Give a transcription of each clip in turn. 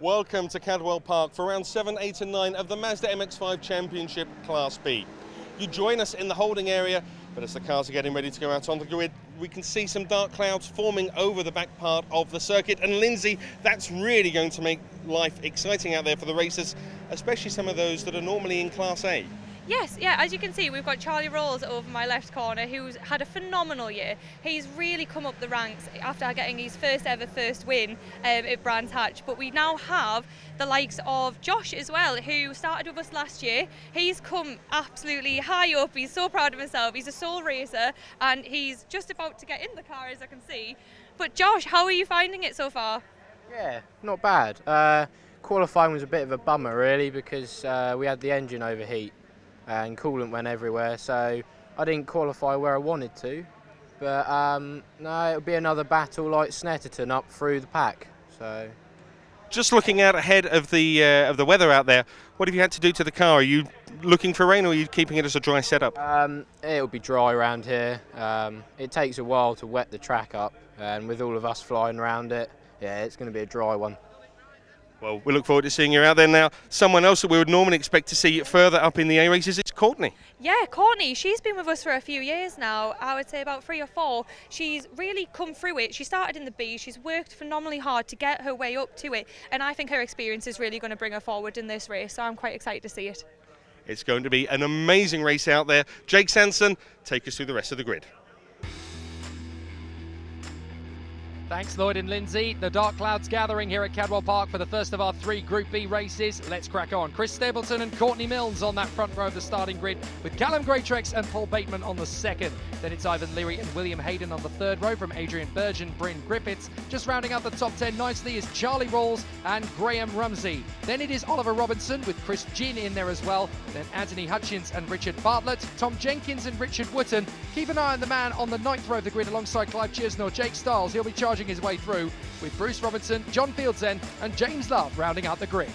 Welcome to Cadwell Park for round 7, 8 and 9 of the Mazda MX-5 Championship Class B. You join us in the holding area, but as the cars are getting ready to go out on the grid, we can see some dark clouds forming over the back part of the circuit. And Lindsay, that's really going to make life exciting out there for the racers, especially some of those that are normally in Class A. Yes, yeah, as you can see, we've got Charlie Rolls over my left corner, who's had a phenomenal year. He's really come up the ranks after getting his first win at Brands Hatch. But we now have the likes of Josh as well, who started with us last year. He's come absolutely high up. He's so proud of himself. He's a sole racer, and he's just about to get in the car, as I can see. But Josh, how are you finding it so far? Yeah, not bad. Qualifying was a bit of a bummer, really, because we had the engine overheat and coolant went everywhere, so I didn't qualify where I wanted to. But no, it'll be another battle like Snetterton up through the pack. So, just looking out ahead of the weather out there, what have you had to do to the car? Are you looking for rain, or are you keeping it as a dry setup? It'll be dry around here. It takes a while to wet the track up, and with all of us flying around it, yeah, it's going to be a dry one. Well, we look forward to seeing you out there now. Someone else that we would normally expect to see further up in the A races, it's Courtney. Yeah, Courtney, she's been with us for a few years now, I would say about 3 or 4. She's really come through it. She started in the B, she's worked phenomenally hard to get her way up to it, and I think her experience is really going to bring her forward in this race, so I'm quite excited to see it. It's going to be an amazing race out there. Jake Sanson, take us through the rest of the grid. Thanks, Lloyd and Lindsay. The dark clouds gathering here at Cadwell Park for the first of our 3 Group B races. Let's crack on. Chris Stapleton and Courtney Milnes on that front row of the starting grid, with Callum Greatrex and Paul Bateman on the second. Then it's Ivan Leary and William Hayden on the third row, from Adrian Burge and Bryn Griffiths. Just rounding out the top 10 nicely is Charlie Rolls and Graham Rumsey. Then it is Oliver Robinson with Chris Ginn in there as well. Then Anthony Hutchins and Richard Bartlett, Tom Jenkins and Richard Wooten. Keep an eye on the man on the 9th row of the grid alongside Clive Chisnell, Jake Stiles. He'll be charging his way through, with Bruce Robinson, John Fieldsen and James Love rounding out the grid.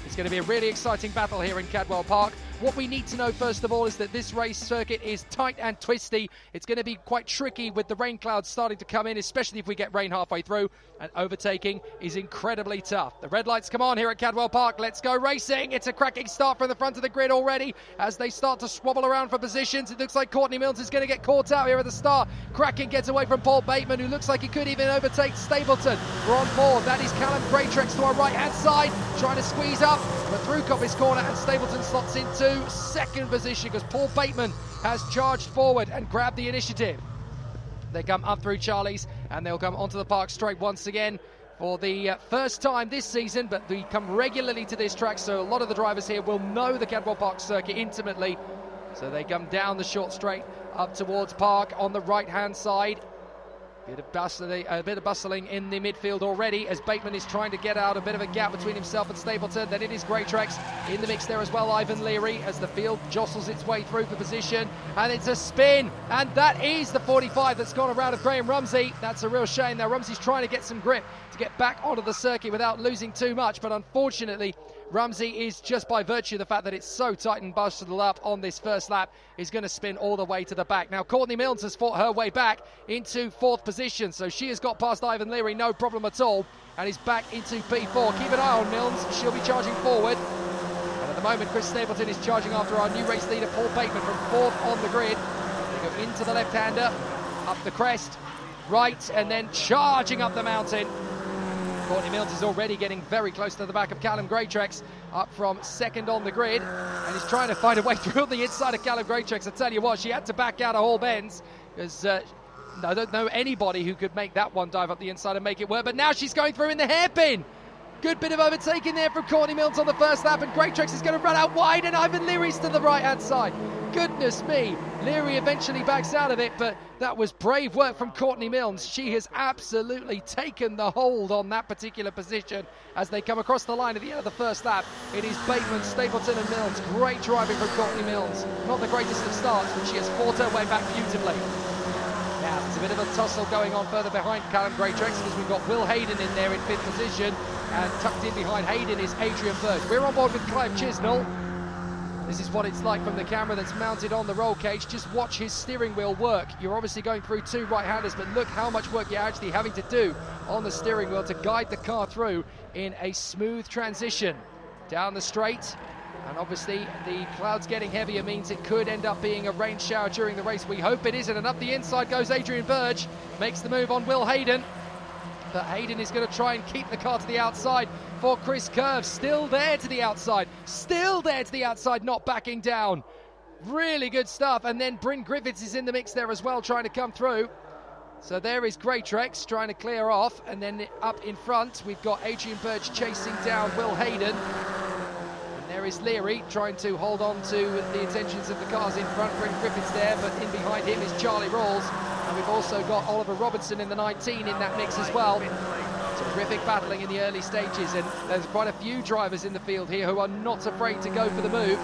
It's going to be a really exciting battle here in Cadwell Park. What we need to know first of all is that this race circuit is tight and twisty. It's going to be quite tricky with the rain clouds starting to come in, especially if we get rain halfway through, and overtaking is incredibly tough. The red lights come on here at Cadwell Park. Let's go racing. It's a cracking start from the front of the grid already as they start to swabble around for positions. It looks like Courtney Milnes is going to get caught out here at the start. Cracking gets away from Paul Bateman, who looks like he could even overtake Stapleton. We're on board. That is Callum Greatrex to our right-hand side, trying to squeeze up, but through Coppice corner, and Stapleton slots into second position because Paul Bateman has charged forward and grabbed the initiative. They come up through Charlie's and they'll come onto the park straight once again for the first time this season, but we come regularly to this track, so a lot of the drivers here will know the Cadwell Park circuit intimately. So they come down the short straight up towards Park on the right-hand side. A bit of bustling in the midfield already as Bateman is trying to get out a bit of a gap between himself and Stapleton. Then it is Greatrex in the mix there as well, Ivan Leary, as the field jostles its way through for position. And it's a spin, and that is the 45 that's gone around of Graham Rumsey. That's a real shame. Now Rumsey's trying to get some grip to get back onto the circuit without losing too much, but unfortunately Rumsey is, just by virtue of the fact that it's so tight and busted up on this first lap, is going to spin all the way to the back. Now Courtney Milnes has fought her way back into 4th position, so she has got past Ivan Leary, no problem at all, and is back into P4. Keep an eye on Milnes, she'll be charging forward. And at the moment Chris Stapleton is charging after our new race leader Paul Bateman from 4th on the grid. They go into the left-hander, up the crest, right, and then charging up the mountain. Courtney Milnes is already getting very close to the back of Callum Greatrex, up from 2nd on the grid, and he's trying to find a way through the inside of Callum Greatrex. I tell you what, she had to back out of all bends, because I don't know anybody who could make that one dive up the inside and make it work, but now she's going through in the hairpin. Good bit of overtaking there from Courtney Milnes on the first lap, and Greatrex is going to run out wide, and Ivan Leary's to the right-hand side. Goodness me, Leary eventually backs out of it, but that was brave work from Courtney Milnes. She has absolutely taken the hold on that particular position as they come across the line at the end of the first lap. It is Bateman, Stapleton and Milnes. Great driving from Courtney Milnes. Not the greatest of starts, but she has fought her way back beautifully. Now, there's a bit of a tussle going on further behind Callum Greatrex, because we've got Will Hayden in there in 5th position, and tucked in behind Hayden is Adrian Burge. We're on board with Clive Chisnell. This is what it's like from the camera that's mounted on the roll cage. Just watch his steering wheel work. You're obviously going through two right-handers, but look how much work you're actually having to do on the steering wheel to guide the car through in a smooth transition down the straight. And obviously the clouds getting heavier means it could end up being a rain shower during the race. We hope it isn't. And up the inside goes Adrian Burge, makes the move on Will Hayden. But Hayden is going to try and keep the car to the outside for Chris Curve. Still there to the outside. Still there to the outside, not backing down. Really good stuff. And then Bryn Griffiths is in the mix there as well, trying to come through. So there is Greatrex trying to clear off. And then up in front, we've got Adrian Burge chasing down Will Hayden. And there is Leary trying to hold on to the intentions of the cars in front. Bryn Griffiths there, but in behind him is Charlie Rawls. And we've also got Oliver Robertson in the 19 in that mix as well. Terrific battling in the early stages, and there's quite a few drivers in the field here who are not afraid to go for the move.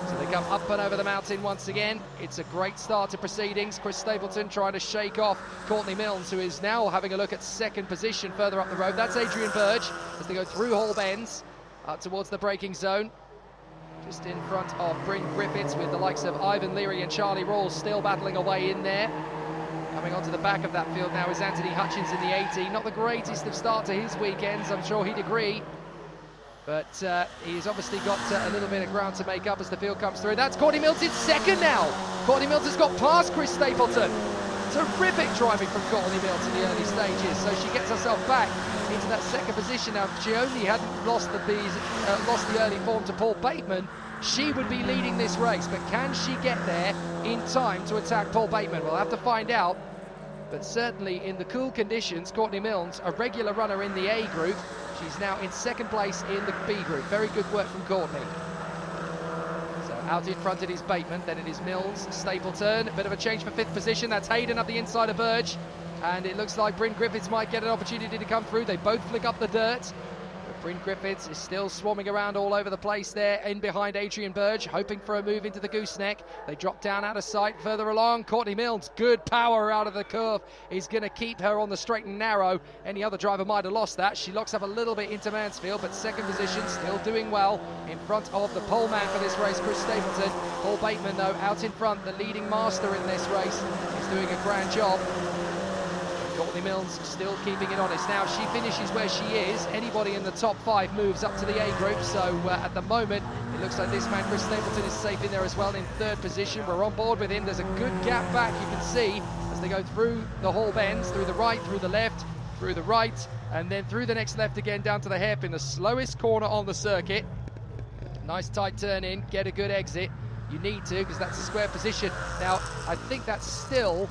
So they come up and over the mountain once again. It's a great start to proceedings. Chris Stapleton trying to shake off Courtney Milnes, who is now having a look at second position further up the road. That's Adrian Burge as they go through Hall Bends up towards the braking zone. Just in front of Bryn Griffiths with the likes of Ivan Leary and Charlie Rawls still battling away in there. Coming onto the back of that field now is Anthony Hutchins in the 80. Not the greatest of start to his weekends, I'm sure he'd agree. But he's obviously got a little bit of ground to make up as the field comes through. That's Courtney Milnes in second now. Courtney Milnes has got past Chris Stapleton. Terrific driving from Courtney Milnes in the early stages. So she gets herself back into that second position now. If she only hadn't lost the early form to Paul Bateman, she would be leading this race. But can she get there in time to attack Paul Bateman? We'll have to find out. But certainly in the cool conditions, Courtney Milnes, a regular runner in the A group, she's now in second place in the B group. Very good work from Courtney. So out in front it is Bateman, then it is Milnes, Stapleton, a bit of a change for fifth position. That's Hayden up the inside of Burge. And it looks like Bryn Griffiths might get an opportunity to come through. They both flick up the dirt. Bryn Griffiths is still swarming around all over the place there in behind Adrian Burge, hoping for a move into the gooseneck. They drop down out of sight further along. Courtney Milnes, good power out of the curve, is going to keep her on the straight and narrow. Any other driver might have lost that. She locks up a little bit into Mansfield, but second position, still doing well in front of the pole man for this race, Chris Stapleton. Paul Bateman, though, out in front, the leading master in this race, is doing a grand job. Courtney Milnes still keeping it honest. Now she finishes where she is. Anybody in the top 5 moves up to the A group. So at the moment, it looks like this man, Chris Stapleton, is safe in there as well in third position. We're on board with him. There's a good gap back, you can see, as they go through the Hall Bends, through the right, through the left, through the right, and then through the next left again down to the hairpin, the slowest corner on the circuit. Nice tight turn in, get a good exit. You need to, because that's a square position. Now, I think that's still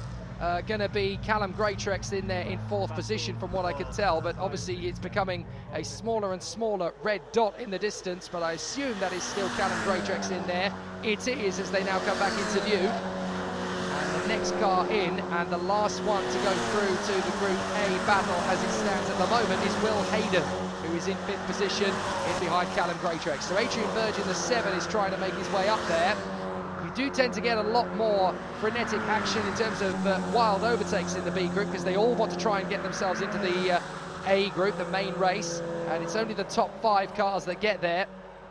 going to be Callum Greatrex in there in fourth position from what I could tell, but obviously it's becoming a smaller and smaller red dot in the distance, but I assume that is still Callum Greatrex in there. It is, as they now come back into view. And the next car in, and the last one to go through to the Group A battle as it stands at the moment is Will Hayden, who is in fifth position in behind Callum Greatrex. So Adrian Burge in the 7 is trying to make his way up there. Do tend to get a lot more frenetic action in terms of wild overtakes in the B group, because they all want to try and get themselves into the A group, the main race, and it's only the top 5 cars that get there.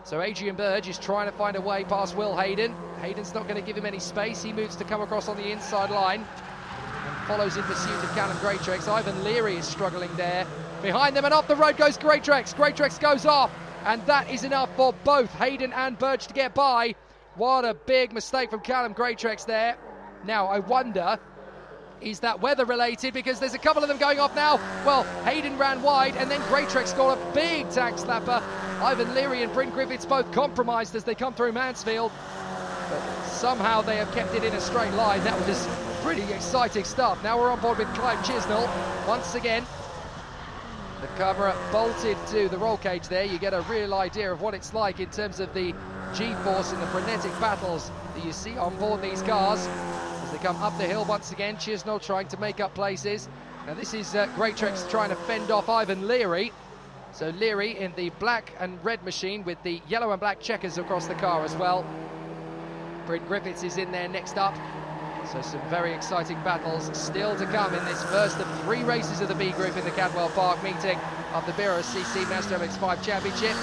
So Adrian Burge is trying to find a way past Will Hayden. Hayden's not going to give him any space. He moves to come across on the inside line and follows in pursuit of Callum Greatrex. Ivan Leary is struggling there. Behind them and off the road goes Greatrex. Greatrex goes off, and that is enough for both Hayden and Burge to get by. What a big mistake from Callum Greatrex there. Now, I wonder, is that weather related? Because there's a couple of them going off now. Well, Hayden ran wide, and then Greatrex got a big tag slapper. Ivan Leary and Bryn Griffiths both compromised as they come through Mansfield. But somehow they have kept it in a straight line. That was pretty exciting stuff. Now we're on board with Clive Chisnell. Once again, the camera bolted to the roll cage there. You get a real idea of what it's like in terms of the G-force and the frenetic battles that you see on board these cars as they come up the hill once again. Chisnell trying to make up places. Now this is Greatrex trying to fend off Ivan Leary. So Leary in the black and red machine with the yellow and black checkers across the car as well. Bryn Griffiths is in there next up. So some very exciting battles still to come in this first of 3 races of the B Group in the Cadwell Park meeting of the BRSCC Mazda MX-5 Championship.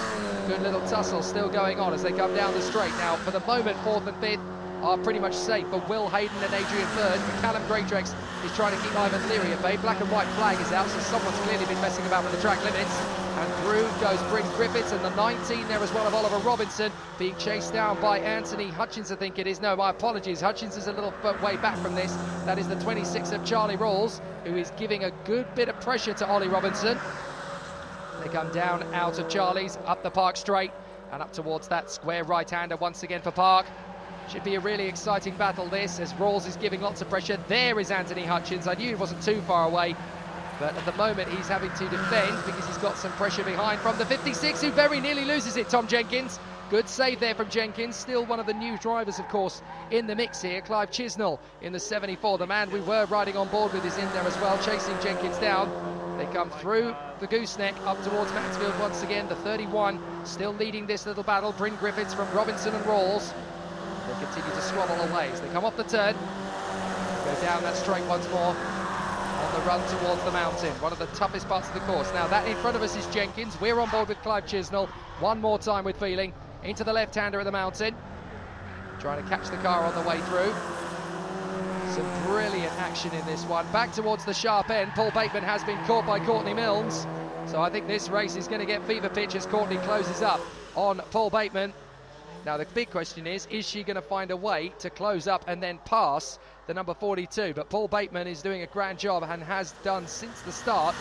Good little tussle still going on as they come down the straight. Now, for the moment, 4th and 5th are pretty much safe for Will Hayden and Adrian Bird. But Callum Greatrex is trying to keep Ivan Leary at bay. Black and white flag is out, so someone's clearly been messing about with the track limits. And through goes Bryn Griffiths, and the 19 there as well of Oliver Robinson, being chased down by Anthony Hutchins, I think it is. No, my apologies. Hutchins is a little way back from this. That is the 26 of Charlie Rawls, who is giving a good bit of pressure to Ollie Robinson. They come down out of Charlie's, up the Park straight, and up towards that square right-hander once again for Park. Should be a really exciting battle this, as Rawls is giving lots of pressure. There is Anthony Hutchins. I knew he wasn't too far away, but at the moment he's having to defend because he's got some pressure behind from the 56, who very nearly loses it, Tom Jenkins. Good save there from Jenkins. Still one of the new drivers, of course, in the mix here. Clive Chisnell in the 74. The man we were riding on board with is in there as well, chasing Jenkins down. They come through the gooseneck up towards Mansfield once again. The 31 still leading this little battle. Bryn Griffiths from Robinson and Rawls. They continue to squabble away as they come off the turn. Go down that straight once more. On the run towards the mountain, one of the toughest parts of the course. Now that in front of us is Jenkins. We're on board with Clive Chisnell. One more time with feeling. Into the left-hander at the mountain. Trying to catch the car on the way through. Some brilliant action in this one. Back towards the sharp end. Paul Bateman has been caught by Courtney Milnes. So I think this race is going to get fever pitch as Courtney closes up on Paul Bateman. Now the big question is she going to find a way to close up and then pass the number 42? But Paul Bateman is doing a grand job and has done since the start.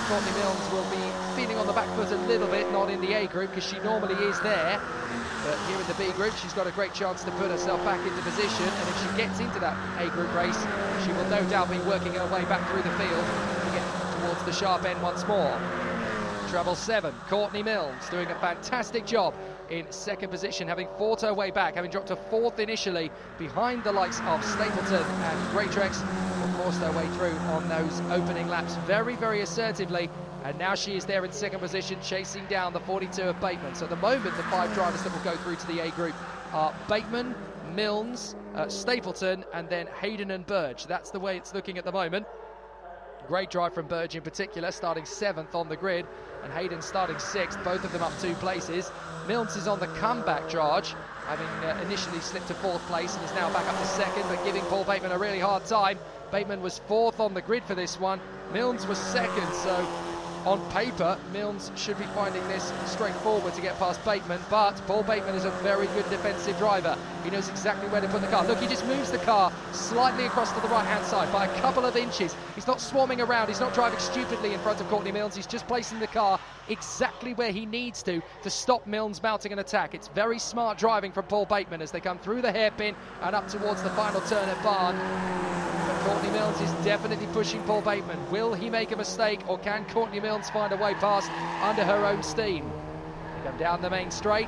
Courtney Milnes will be feeling on the back foot a little bit, not in the A group because she normally is there. But here in the B group, she's got a great chance to put herself back into position. And if she gets into that A group race, she will no doubt be working her way back through the field to get towards the sharp end once more. Treble 7, Courtney Milnes doing a fantastic job in 2nd position, having fought her way back, having dropped to 4th initially behind the likes of Stapleton and Greatrex, and forced her way through on those opening laps very, very assertively. And now she is there in 2nd position, chasing down the 42 of Bateman. So at the moment, the 5 drivers that will go through to the A group are Bateman, Milnes, Stapleton, and then Hayden and Burge. That's the way it's looking at the moment. Great drive from Burge in particular, starting 7th on the grid, and Hayden starting 6th, both of them up 2 places. Milnes is on the comeback charge, having initially slipped to 4th place and is now back up to 2nd, but giving Paul Bateman a really hard time. Bateman was 4th on the grid for this one. Milnes was 2nd, so on paper, Milnes should be finding this straightforward to get past Bateman, but Paul Bateman is a very good defensive driver. He knows exactly where to put the car. Look, he just moves the car slightly across to the right-hand side by a couple of inches. He's not swarming around. He's not driving stupidly in front of Courtney Milnes. He's just placing the car exactly where he needs to stop Milnes mounting an attack. It's very smart driving from Paul Bateman as they come through the hairpin and up towards the final turn at Barn. Courtney Milnes is definitely pushing Paul Bateman. Will he make a mistake, or can Courtney Milnes find a way past under her own steam? They come down the main straight.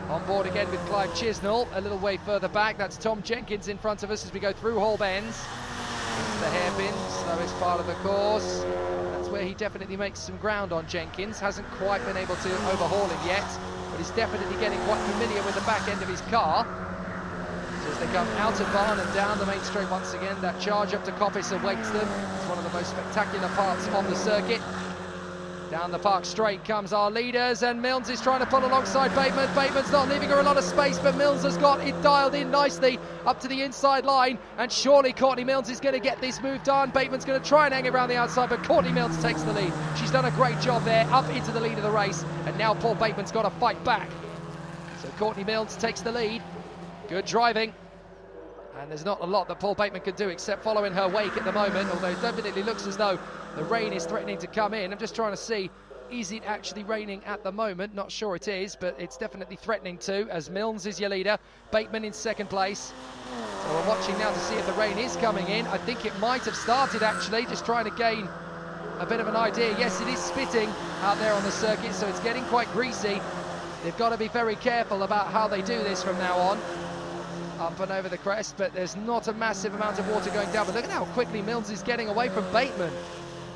On board again with Clive Chisnell, a little way further back. That's Tom Jenkins in front of us as we go through Hall Bends. Into the hairpin, slowest part of the course. That's where he definitely makes some ground on Jenkins. Hasn't quite been able to overhaul him yet, but he's definitely getting quite familiar with the back end of his car. As they come out of Barn and down the main straight once again, that charge up to Coppice awaits them. It's one of the most spectacular parts on the circuit. Down the Park straight comes our leaders, and Milnes is trying to pull alongside Bateman. Bateman's not leaving her a lot of space, but Milnes has got it dialed in nicely up to the inside line, and surely Courtney Milnes is going to get this move done. Bateman's going to try and hang around the outside, but Courtney Milnes takes the lead. She's done a great job there, up into the lead of the race, and now Paul Bateman's got to fight back. So Courtney Milnes takes the lead. Good driving. And there's not a lot that Paul Bateman can do except follow in her wake at the moment, although it definitely looks as though the rain is threatening to come in. I'm just trying to see, is it actually raining at the moment? Not sure it is, but it's definitely threatening to, as Milnes is your leader, Bateman in 2nd place. So we're watching now to see if the rain is coming in. I think it might have started actually, just trying to gain a bit of an idea. Yes, it is spitting out there on the circuit, so it's getting quite greasy. They've got to be very careful about how they do this from now on. Up and over the crest, but there's not a massive amount of water going down. But look at how quickly Milnes is getting away from Bateman.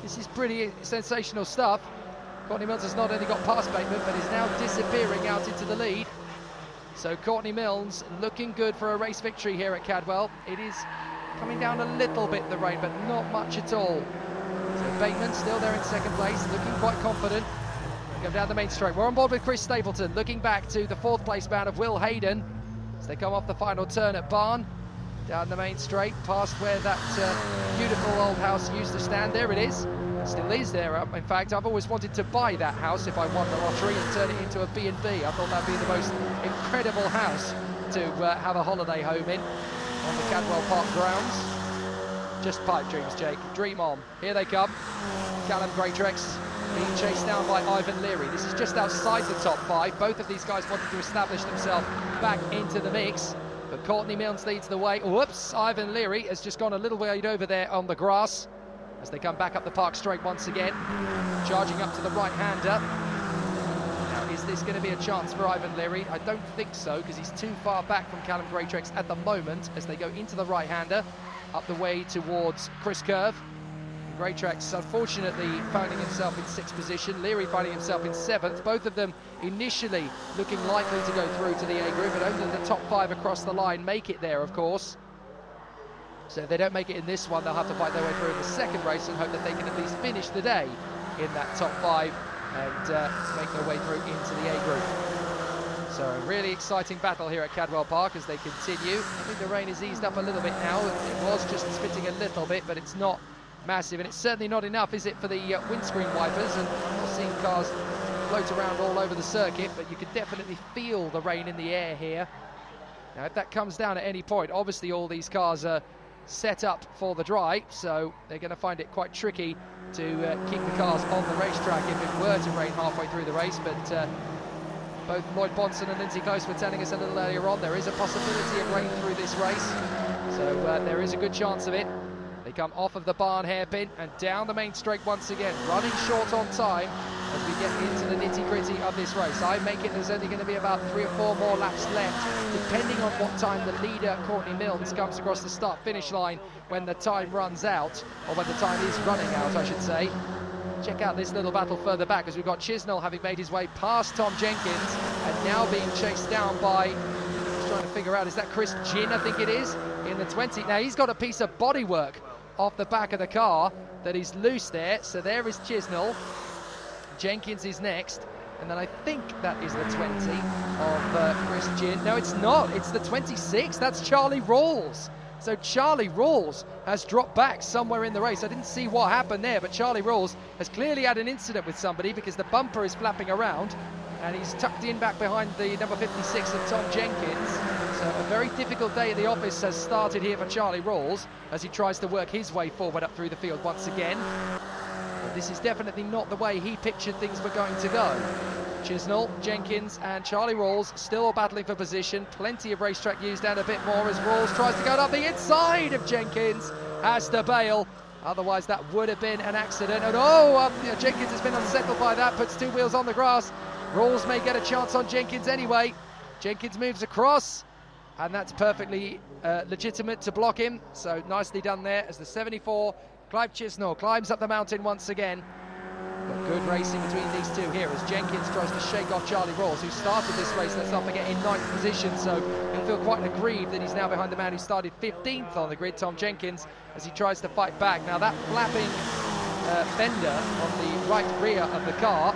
This is pretty sensational stuff. Courtney Milnes has not only got past Bateman, but is now disappearing out into the lead. So Courtney Milnes looking good for a race victory here at Cadwell. It is coming down a little bit, the rain, but not much at all. So Bateman still there in second place, looking quite confident. Go down the main straight. We're on board with Chris Stapleton, looking back to the 4th place bound of Will Hayden as they come off the final turn at Barn. Down the main straight, past where that beautiful old house used to stand. There it is. Still is there. In fact, I've always wanted to buy that house if I won the lottery and turn it into a B&B. I thought that'd be the most incredible house to have a holiday home in on the Cadwell Park grounds. Just pipe dreams, Jake. Dream on. Here they come. Callum Greatrex being chased down by Ivan Leary. This is just outside the top 5. Both of these guys wanted to establish themselves back into the mix. But Courtney Milnes leads the way. Whoops, Ivan Leary has just gone a little way over there on the grass as they come back up the park straight once again. Charging up to the right-hander. Now, is this going to be a chance for Ivan Leary? I don't think so, because he's too far back from Callum Greatrex at the moment as they go into the right-hander, up the way towards Chris Curve. Greatrex unfortunately finding himself in 6th position, Leary finding himself in 7th. Both of them initially looking likely to go through to the A group, but only the top 5 across the line make it there, of course. So if they don't make it in this one, they'll have to fight their way through in the second race and hope that they can at least finish the day in that top 5 and make their way through into the A group. So a really exciting battle here at Cadwell Park as they continue. I think the rain has eased up a little bit now. It was just spitting a little bit, but it's not massive, and it's certainly not enough, is it, for the windscreen wipers? And we've seen cars float around all over the circuit, but you can definitely feel the rain in the air here. Now, if that comes down at any point, obviously all these cars are set up for the dry, so they're going to find it quite tricky to keep the cars on the racetrack if it were to rain halfway through the race. But both Lloyd Bonson and Lindsay Close were telling us a little earlier on there is a possibility of rain through this race, so there is a good chance of it. They come off of the barn hairpin and down the main straight once again, running short on time as we get into the nitty-gritty of this race. I make it there's only going to be about 3 or 4 more laps left, depending on what time the leader, Courtney Milnes, comes across the start-finish line when the time runs out, or when the time is running out, I should say. Check out this little battle further back as we've got Chisnell having made his way past Tom Jenkins and now being chased down by, just trying to figure out, is that Chris Ginn, I think it is, in the 20. Now he's got a piece of bodywork off the back of the car that is loose there, so there is Chisnell. Jenkins is next, and then I think that is the 20 of Chris Ginn. No, it's not, it's the 26, that's Charlie Rawls. So Charlie Rawls has dropped back somewhere in the race. I didn't see what happened there, but Charlie Rawls has clearly had an incident with somebody because the bumper is flapping around and he's tucked in back behind the number 56 of Tom Jenkins. So a very difficult day at the office has started here for Charlie Rawls as he tries to work his way forward up through the field once again. But this is definitely not the way he pictured things were going to go. Chisnell, Jenkins and Charlie Rawls still battling for position. Plenty of racetrack used and a bit more as Rawls tries to go up the inside of Jenkins. Has to bail. Otherwise that would have been an accident. And Jenkins has been unsettled by that. Puts 2 wheels on the grass. Rawls may get a chance on Jenkins anyway. Jenkins moves across. And that's perfectly legitimate to block him. So nicely done there as the 74, Clive Chisnell, climbs up the mountain once again. But good racing between these two here as Jenkins tries to shake off Charlie Rawls, who started this race, let's not forget, in 9th position. So he'll feel quite aggrieved that he's now behind the man who started 15th on the grid, Tom Jenkins, as he tries to fight back. Now that flapping fender on the right rear of the car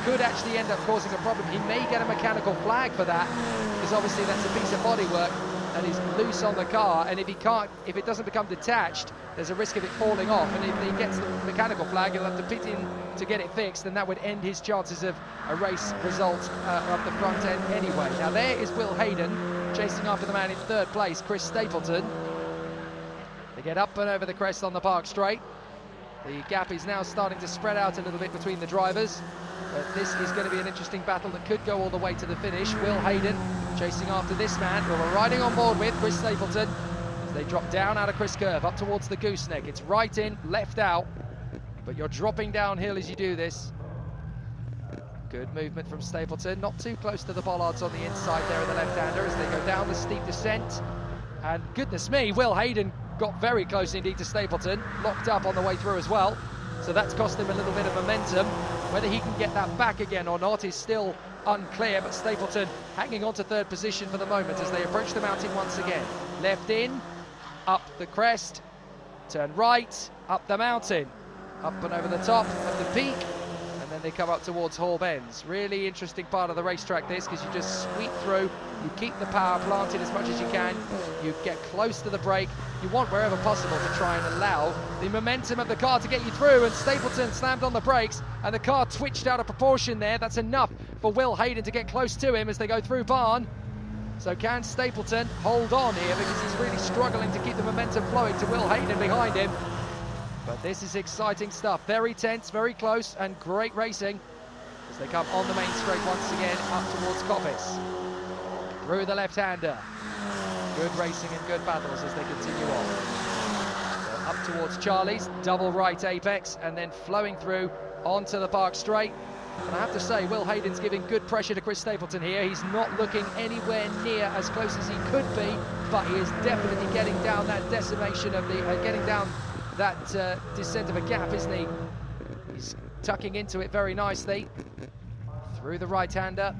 could actually end up causing a problem. He may get a mechanical flag for that, because obviously that's a piece of bodywork that is loose on the car, and if it doesn't become detached, there's a risk of it falling off, and if he gets the mechanical flag, he'll have to pit in to get it fixed, and that would end his chances of a race result up the front end anyway. Now there is Will Hayden chasing after the man in 3rd place, Chris Stapleton. They get up and over the crest on the park straight. The gap is now starting to spread out a little bit between the drivers, but this is going to be an interesting battle that could go all the way to the finish. Will Hayden chasing after this man who we're riding on board with, Chris Stapleton, as they drop down out of Chris Curve up towards the gooseneck. It's right in, left out, but you're dropping downhill as you do this. Good movement from Stapleton, not too close to the bollards on the inside there of the left-hander as they go down the steep descent. And goodness me, Will Hayden got very close indeed to Stapleton, locked up on the way through as well. So that's cost him a little bit of momentum. Whether he can get that back again or not is still unclear, but Stapleton hanging on to 3rd position for the moment as they approach the mountain once again. Left in, up the crest, turn right, up the mountain, up and over the top of the peak, and then they come up towards Hall Bends. Really interesting part of the racetrack this, because you just sweep through, you keep the power planted as much as you can, you get close to the brake, you want wherever possible to try and allow the momentum of the car to get you through, and Stapleton slammed on the brakes and the car twitched out of proportion there. That's enough for Will Hayden to get close to him as they go through Barn. So can Stapleton hold on here, because he's really struggling to keep the momentum flowing to Will Hayden behind him. But this is exciting stuff, very tense, very close, and great racing as they come on the main straight once again up towards Coppice. Through the left-hander. Good racing and good battles as they continue on. So up towards Charlie's, double right apex, and then flowing through onto the Park straight. And I have to say, Will Hayden's giving good pressure to Chris Stapleton here. He's not looking anywhere near as close as he could be, but he is definitely getting down that decimation of the, getting down that descent of a gap, isn't he? He's tucking into it very nicely. Through the right-hander,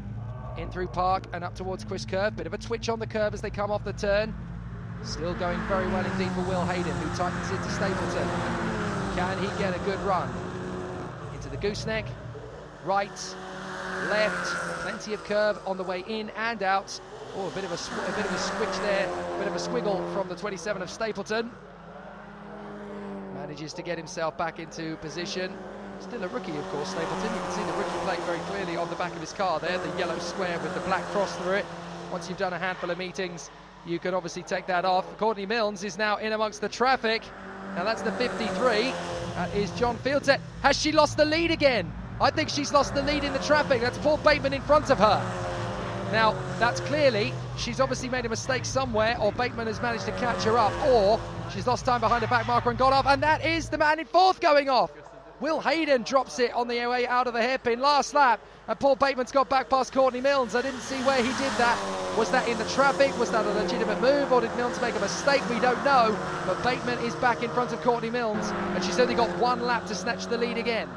in through Park and up towards Chris Curve. Bit of a twitch on the curve as they come off the turn. Still going very well indeed for Will Hayden, who tightens into Stapleton. Can he get a good run? Into the gooseneck. Right, left, plenty of curve on the way in and out. Oh, a bit of a squitch there, a bit of a squiggle from the 27 of Stapleton. Manages to get himself back into position. Still a rookie, of course, Stapleton. You can see the rookie plate very clearly on the back of his car there, the yellow square with the black cross through it. Once you've done a handful of meetings, you can obviously take that off. Courtney Milnes is now in amongst the traffic. Now that's the 53. That is John Fieldset. Has she lost the lead again? I think she's lost the lead in the traffic. That's Paul Bateman in front of her. Now, that's clearly, she's obviously made a mistake somewhere, or Bateman has managed to catch her up, or she's lost time behind the back marker and got off, and that is the man in fourth going off. Will Hayden drops it on the way out of the hairpin last lap, and Paul Bateman's got back past Courtney Milnes. I didn't see where he did that. Was that in the traffic? Was that a legitimate move, or did Milnes make a mistake? We don't know, but Bateman is back in front of Courtney Milnes, and she's only got one lap to snatch the lead again.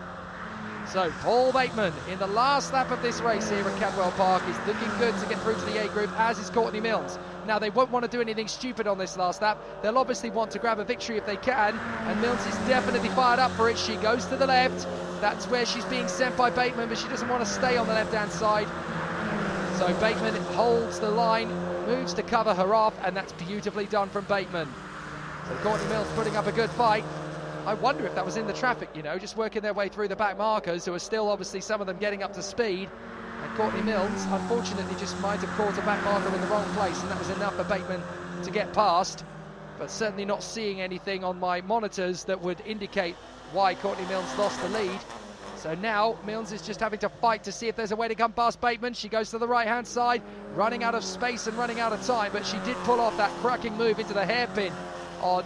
So Paul Bateman in the last lap of this race here at Cadwell Park is looking good to get through to the A group, as is Courtney Milnes. Now they won't want to do anything stupid on this last lap. They'll obviously want to grab a victory if they can, and Milnes is definitely fired up for it. She goes to the left. That's where she's being sent by Bateman, but she doesn't want to stay on the left-hand side. So Bateman holds the line, moves to cover her off, and that's beautifully done from Bateman. So Courtney Milnes putting up a good fight. I wonder if that was in the traffic, you know, just working their way through the back markers, who are still obviously some of them getting up to speed. And Courtney Milnes, unfortunately, just might have caught a back marker in the wrong place, and that was enough for Bateman to get past. But certainly not seeing anything on my monitors that would indicate why Courtney Milnes lost the lead. So now Milnes is just having to fight to see if there's a way to come past Bateman. She goes to the right-hand side, running out of space and running out of time, but she did pull off that cracking move into the hairpin on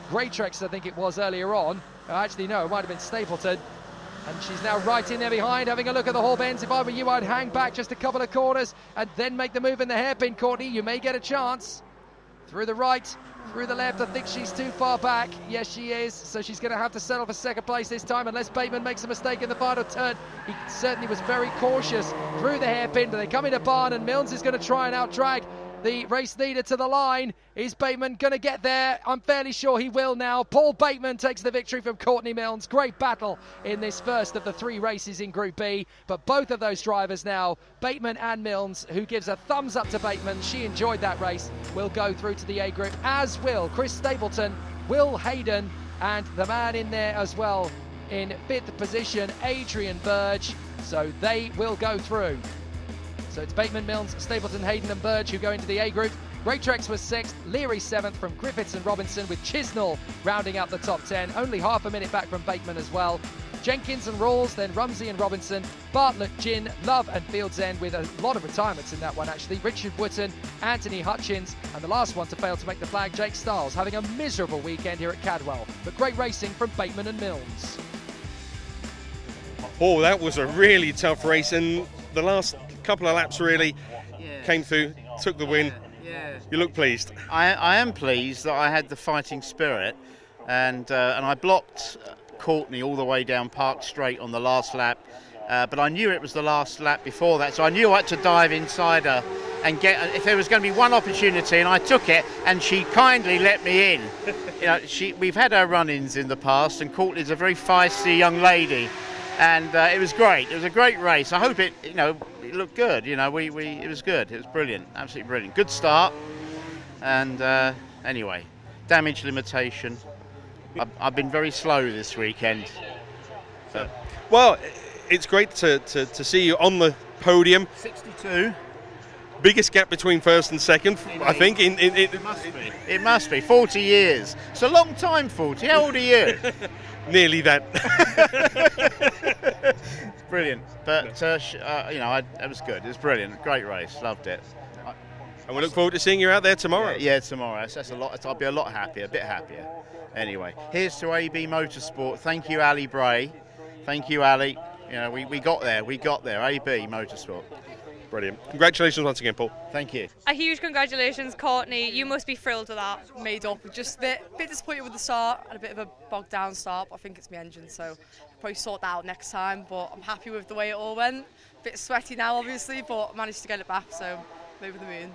Greatrex, I think it was earlier on. Actually, no, it might have been Stapleton. And she's now right in there behind, having a look at the Hall Bends. If I were you, I'd hang back just a couple of corners and then make the move in the hairpin, Courtney. You may get a chance. Through the right, through the left. I think she's too far back. Yes, she is. So she's going to have to settle for second place this time, unless Bateman makes a mistake in the final turn. He certainly was very cautious through the hairpin, but they come into Barn, and Milnes is going to try and out-drag the race leader to the line. Is Bateman going to get there? I'm fairly sure he will now. Paul Bateman takes the victory from Courtney Milnes. Great battle in this first of the three races in Group B. But both of those drivers now, Bateman and Milnes, who gives a thumbs up to Bateman, she enjoyed that race, will go through to the A group, as will Chris Stapleton, Will Hayden, and the man in there as well in fifth position, Adrian Burge. So they will go through. So it's Bateman, Milnes, Stapleton, Hayden and Burge who go into the A group. Greatrex was 6th, Leary 7th from Griffiths and Robinson, with Chisnell rounding out the top 10. Only half a minute back from Bateman as well. Jenkins and Rawls, then Rumsey and Robinson, Bartlett, Ginn, Love and Fields End, with a lot of retirements in that one actually. Richard Wootton, Anthony Hutchins, and the last one to fail to make the flag, Jake Stiles, having a miserable weekend here at Cadwell. But great racing from Bateman and Milnes. Oh, that was a really tough race, and the last couple of laps really came through, took the win. You look pleased. I am pleased that I had the fighting spirit, and I blocked Courtney all the way down Park Straight on the last lap, but I knew it was the last lap before that, so I knew I had to dive inside her and get, if there was going to be one opportunity, and I took it, and she kindly let me in. You know, we've had our run-ins in the past, and Courtney's a very feisty young lady, and it was great. It was a great race. I hope it, you know, it looked good. You know, it was good. It was brilliant, absolutely brilliant. Good start, and anyway, damage limitation. I've been very slow this weekend. So. Well, it's great to see you on the podium. 62. Biggest gap between first and second, I think. It must be. It must be. 40 years. It's a long time, 40. How old are you? Nearly that. Brilliant. But, you know, it was good. It was brilliant. Great race. Loved it. And we look forward to seeing you out there tomorrow. Yeah, tomorrow. That's a lot. I'll be a lot happier, a bit happier. Anyway, here's to AB Motorsport. Thank you, Ali Bray. Thank you, Ali. You know, we got there. We got there. AB Motorsport. Brilliant. Congratulations once again, Paul. Thank you. A huge congratulations, Courtney. You must be thrilled with that. Made up. Just a bit disappointed with the start and a bit of a bogged down start. But I think it's my engine, so I'll probably sort that out next time. But I'm happy with the way it all went. Bit sweaty now, obviously, but I managed to get it back, so I'm over the moon.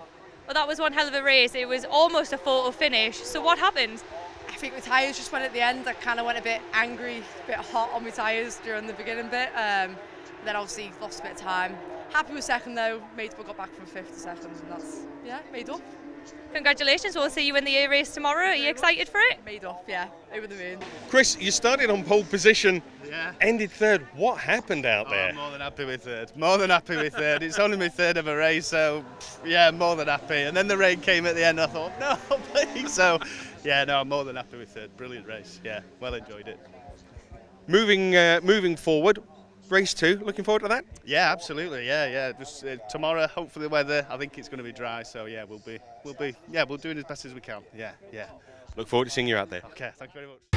Well, that was one hell of a race. It was almost a photo finish. So what happened? I think my tyres just went at the end. I kind of went a bit angry, a bit hot on my tyres during the beginning bit. Then obviously lost a bit of time. Happy with second though. Made up, got back from 5th to 2nd, and that's, yeah, made up. Congratulations. We'll see you in the A race tomorrow. Are you excited for it? Made up, yeah. Over the moon. Chris, you started on pole position, ended third. What happened out there? I'm more than happy with third. More than happy with third. It's only my third of a race, so yeah, more than happy. And then the rain came at the end. I thought, no, please. So yeah, no, I'm more than happy with third. Brilliant race. Yeah, well enjoyed it. Moving forward, race 2. Looking forward to that? Yeah, absolutely. Yeah. Just tomorrow, hopefully the weather. I think it's going to be dry. So yeah, we'll do it as best as we can. Yeah. Look forward to seeing you out there. Okay, thank you very much.